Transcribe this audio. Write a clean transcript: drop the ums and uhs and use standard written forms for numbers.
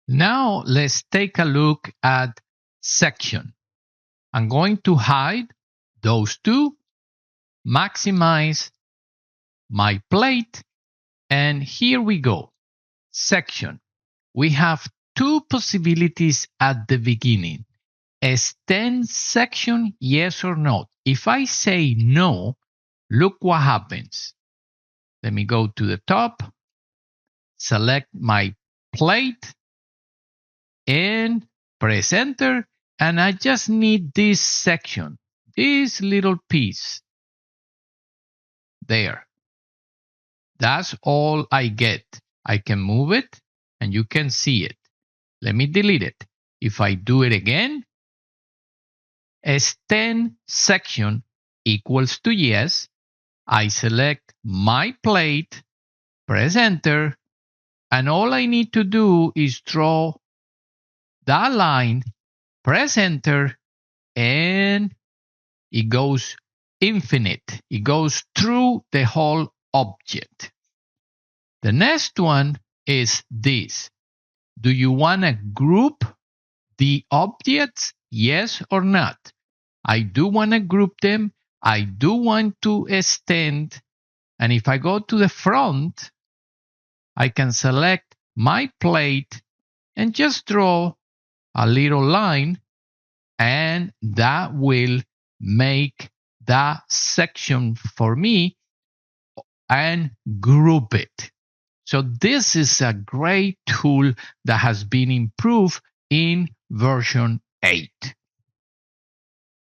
Now let's take a look at section. I'm going to hide those two, maximize my plate, and here we go. Section. We have two possibilities at the beginning. Extend section, yes or no. If I say no, look what happens. Let me go to the top, select my plate, and press enter. And I just need this section, this little piece. There. That's all I get. I can move it and you can see it. Let me delete it. If I do it again, extend section equals to yes. I select my plate, press enter, and all I need to do is draw that line, press enter, and it goes infinite. It goes through the whole object. The next one is this. Do you want to group the objects? Yes or not? I do want to group them. I do want to extend. And if I go to the front, I can select my plate and just draw a little line, and that will make that section for me and group it. So this is a great tool that has been improved in version 8.